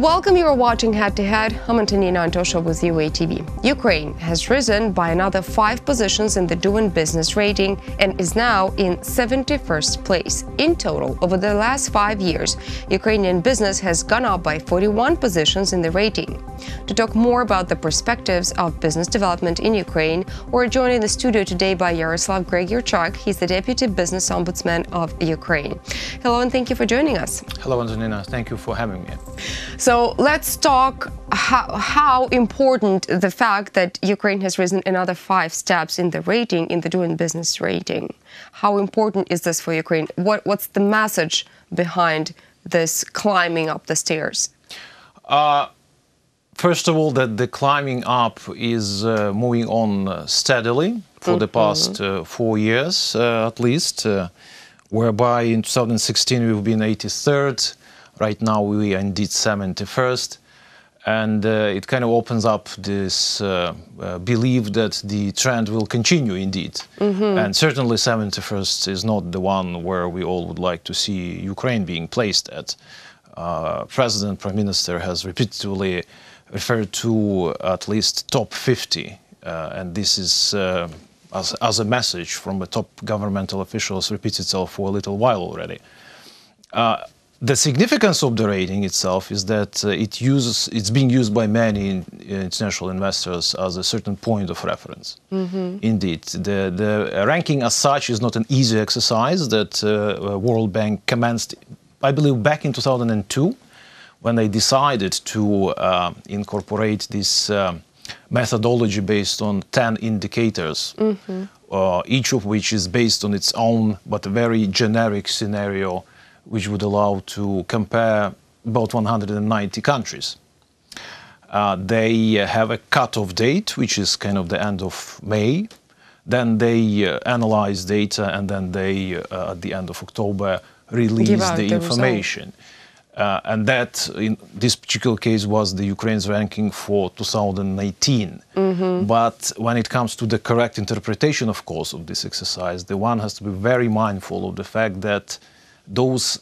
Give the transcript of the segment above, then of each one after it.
Welcome, you are watching Head to Head. I'm Antonina Antosha with UATV. Ukraine has risen by another 5 positions in the Doing Business rating and is now in 71st place. In total, over the last 5 years, Ukrainian business has gone up by 41 positions in the rating. To talk more about the perspectives of business development in Ukraine, we're joined in the studio today by Yaroslav Gregirchak. He's the Deputy Business-омбудсмен of Ukraine. Hello and thank you for joining us. Hello, Antonina. Thank you for having me. So let's talk how important the fact that Ukraine has risen another 5 steps in the rating, in the Doing Business rating. How important is this for Ukraine? What's the message behind this climbing up the stairs? First of all, that the climbing up is moving on steadily for the past 4 years at least, whereby in 2016 we've been 83rd. Right now we are indeed 71st, and it kind of opens up this belief that the trend will continue indeed. And certainly 71st is not the one where we all would like to see Ukraine being placed at. President, Prime Minister has repeatedly referred to at least top 50, and this is as a message from the top governmental officials repeats itself for a little while already. The significance of the rating itself is that it's being used by many international investors as a certain point of reference. Indeed, the ranking as such is not an easy exercise that World Bank commenced, I believe, back in 2002, when they decided to incorporate this methodology based on 10 indicators, each of which is based on its own but a very generic scenario, which would allow to compare about 190 countries. They have a cut-off date, which is kind of the end of May. Then they analyze data, and then they, at the end of October, release the information. And that, in this particular case, was the Ukraine's ranking for 2019. But when it comes to the correct interpretation, of course, of this exercise, the one has to be very mindful of the fact that those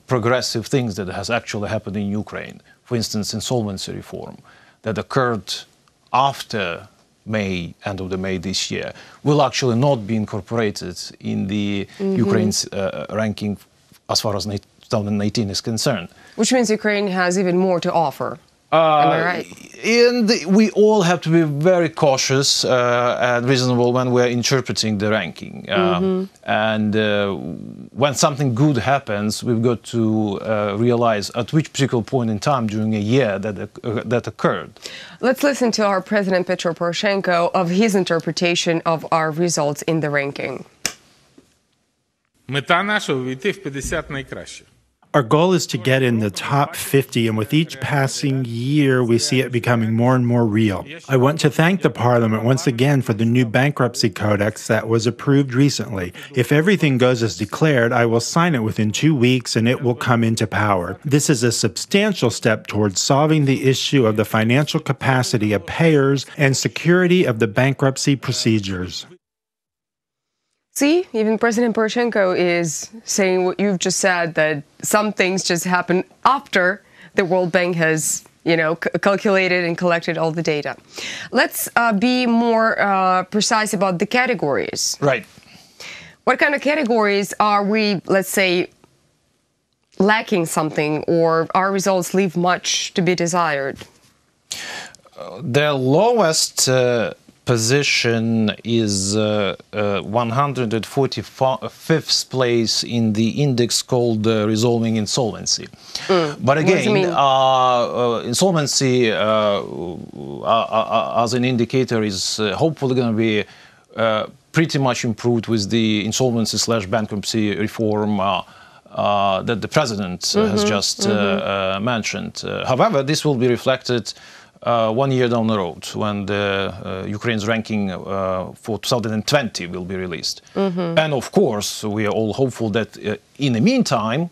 progressive things that has actually happened in Ukraine, for instance, insolvency reform, that occurred after May, end of the May this year, will actually not be incorporated in the Ukraine's ranking as far as 2019 is concerned. Which means Ukraine has even more to offer. Am I right? And we all have to be very cautious and reasonable when we're interpreting the ranking. And when something good happens, we've got to realize at which particular point in time during a year that occurred. Let's listen to our President Petro Poroshenko of his interpretation of our results in the ranking. Мета наша увійти в 50 найкращих. Our goal is to get in the top 50, and with each passing year, we see it becoming more and more real. I want to thank the Parliament once again for the new bankruptcy codex that was approved recently. If everything goes as declared, I will sign it within 2 weeks, and it will come into power. This is a substantial step towards solving the issue of the financial capacity of payers and security of the bankruptcy procedures. See, even President Poroshenko is saying what you've just said, that some things just happen after the World Bank has, calculated and collected all the data. Let's be more precise about the categories. Right. What kind of categories are we, let's say, lacking something, or our results leave much to be desired? The lowest position is 145th place in the index called Resolving Insolvency. But again, insolvency as an indicator is hopefully going to be pretty much improved with the insolvency/bankruptcy reform that the President has just mentioned. However, this will be reflected 1 year down the road, when the Ukraine's ranking for 2020 will be released. And of course, we are all hopeful that in the meantime,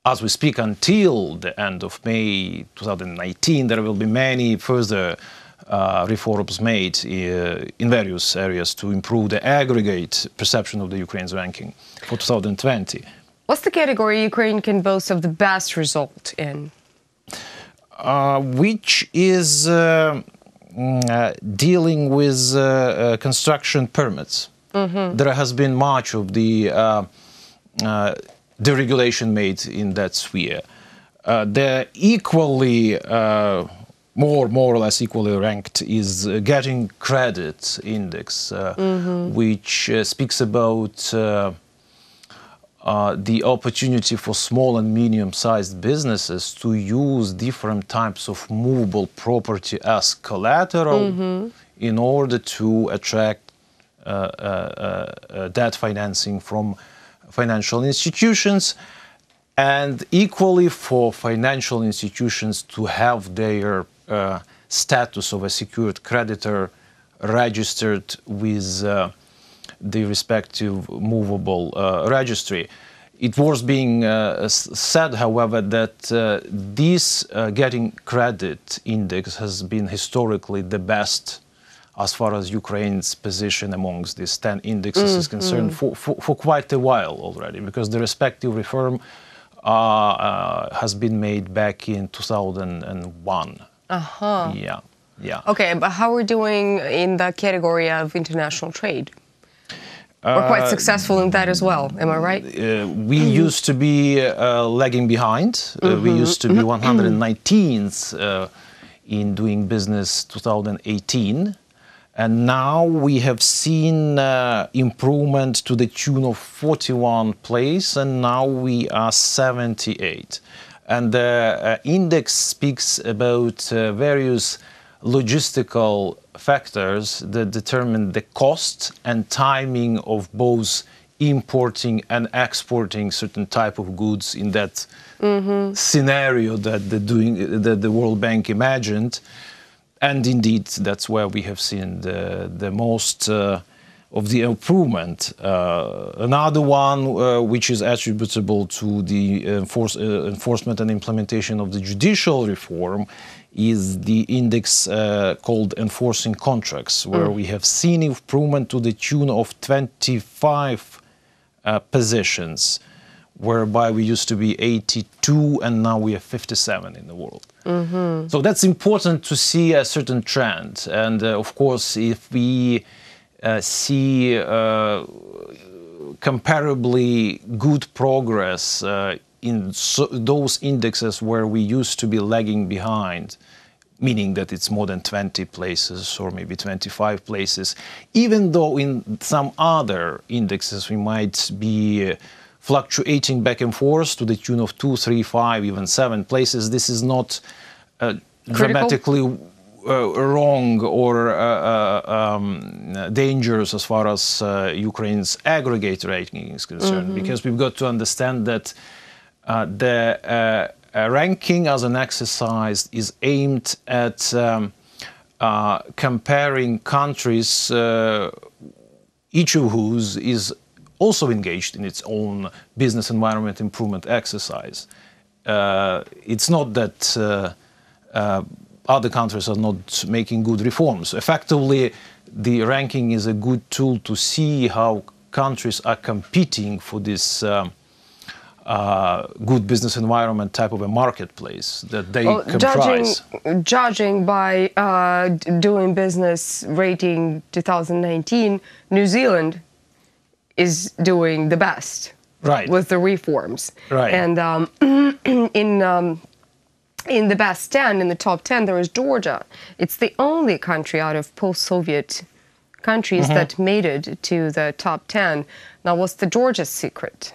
as we speak until the end of May 2019, there will be many further reforms made in various areas to improve the aggregate perception of the Ukraine's ranking for 2020. What's the category Ukraine can boast of the best result in? Which is dealing with construction permits. There has been much of the deregulation made in that sphere. The equally, more or less equally ranked is Getting Credit Index, which speaks about the opportunity for small and medium-sized businesses to use different types of movable property as collateral in order to attract debt financing from financial institutions, and equally for financial institutions to have their status of a secured creditor registered with the respective movable registry. It was being said, however, that this Getting Credit Index has been historically the best as far as Ukraine's position amongst these 10 indexes is concerned for quite a while already, because the respective reform has been made back in 2001. Yeah. Okay, but how are we doing in the category of international trade? We're quite successful in that as well, am I right? We used to be lagging behind. We used to be 119th in Doing Business 2018. And now we have seen improvement to the tune of 41 place, and now we are 78. And the index speaks about various logistical factors that determine the cost and timing of both importing and exporting certain type of goods in that scenario that the World Bank imagined. And indeed, that's where we have seen the most of the improvement. Another one, which is attributable to the enforcement and implementation of the judicial reform, is the index called Enforcing Contracts, where we have seen improvement to the tune of 25 positions, whereby we used to be 82 and now we are 57 in the world. So that's important to see a certain trend. And of course, if we see comparably good progress in those indexes where we used to be lagging behind, meaning that it's more than 20 places or maybe 25 places, even though in some other indexes we might be fluctuating back and forth to the tune of 2, 3, 5, even 7 places. This is not dramatically wrong or dangerous as far as Ukraine's aggregate ranking is concerned, because we've got to understand that the ranking as an exercise is aimed at comparing countries, each of whose is also engaged in its own business environment improvement exercise. It's not that other countries are not making good reforms. Effectively, the ranking is a good tool to see how countries are competing for this good business environment type of a marketplace that they comprise. Judging by Doing Business rating 2019, New Zealand is doing the best with the reforms. And in the best 10, in the top 10, there is Georgia. It's the only country out of post-Soviet countries that made it to the top 10. Now, what's the Georgia's secret?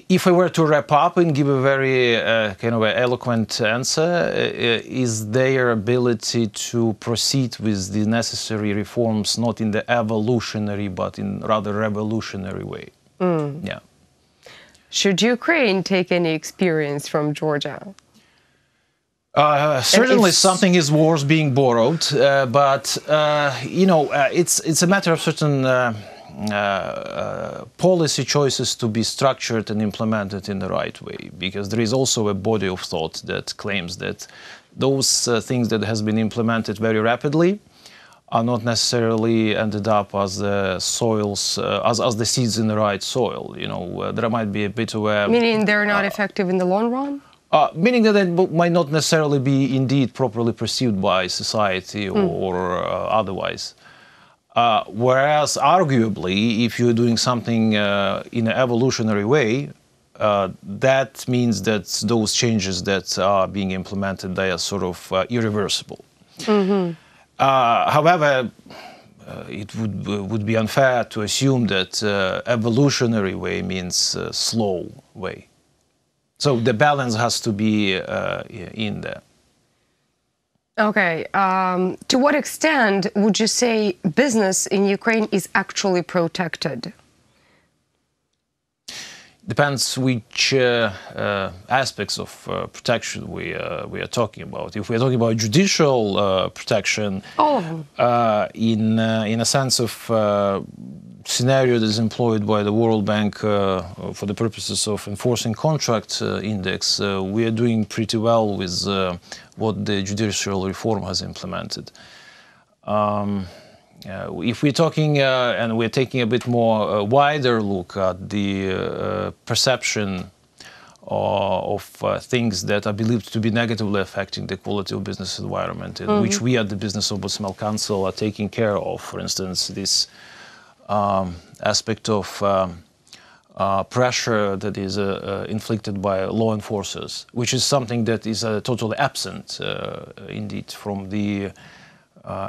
If I were to wrap up and give a very kind of an eloquent answer, is their ability to proceed with the necessary reforms, not in the evolutionary, but in rather revolutionary way. Yeah. Should Ukraine take any experience from Georgia? Certainly something is worth being borrowed, but you know, it's a matter of certain policy choices to be structured and implemented in the right way, because there is also a body of thought that claims that those things that has been implemented very rapidly are not necessarily ended up as the soils, as the seeds in the right soil. You know, there might be a bit of a... Meaning they're not effective in the long run? Meaning that they might not necessarily be indeed properly perceived by society or otherwise. Whereas, arguably, if you're doing something in an evolutionary way, that means that those changes that are being implemented, they are sort of irreversible. However, it would be unfair to assume that evolutionary way means slow way. So the balance has to be in there. Okay. To what extent would you say business in Ukraine is actually protected? Depends which aspects of protection we are talking about. If we are talking about judicial protection, all of them. In a sense of scenario that is employed by the World Bank for the purposes of enforcing contract index, we are doing pretty well with what the judicial reform has implemented. If we're talking and we're taking a bit more wider look at the perception of things that are believed to be negatively affecting the quality of business environment, in which we at the Business-Ombudsman Council are taking care of, for instance, this aspect of pressure that is inflicted by law enforcers, which is something that is totally absent, indeed, from the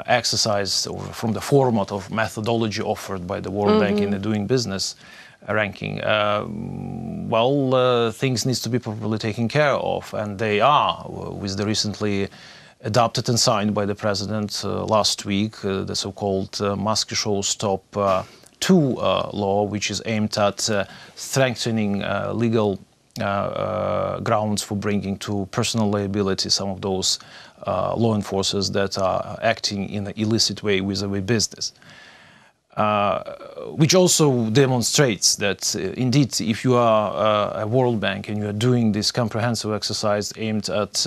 exercise or from the format of methodology offered by the World Bank in the Doing Business ranking. Things need to be properly taken care of, and they are, with the recently adopted and signed by the President last week, the so-called Mask Show Stop 2 law, which is aimed at strengthening legal grounds for bringing to personal liability some of those law enforcers that are acting in an illicit way vis-a-vis business. Which also demonstrates that, indeed, if you are a World Bank and you are doing this comprehensive exercise aimed at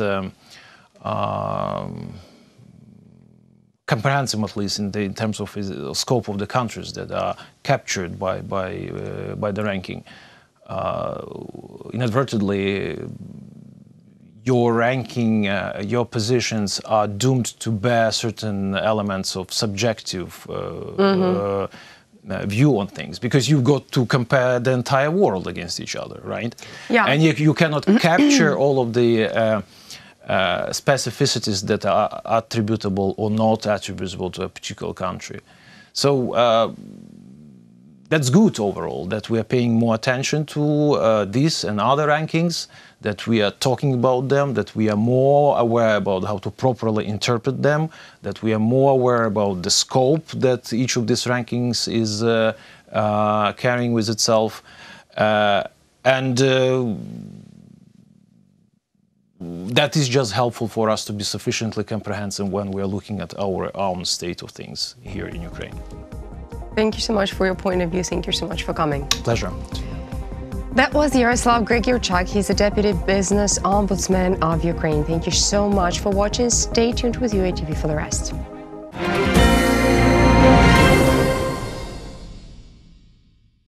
comprehensive, at least in terms of the scope of the countries that are captured by the ranking, inadvertently, your ranking, your positions are doomed to bear certain elements of subjective view on things, because you've got to compare the entire world against each other, right? Yeah. And you cannot capture all of the specificities that are attributable or not attributable to a particular country. So that's good overall, that we are paying more attention to this and other rankings, that we are talking about them, that we are more aware about how to properly interpret them, that we are more aware about the scope that each of these rankings is carrying with itself. That is just helpful for us to be sufficiently comprehensive when we are looking at our own state of things here in Ukraine. Thank you so much for your point of view. Thank you so much for coming. Pleasure. That was Yaroslav Gregirchak. He's the Deputy Business Ombudsman of Ukraine. Thank you so much for watching. Stay tuned with UATV for the rest.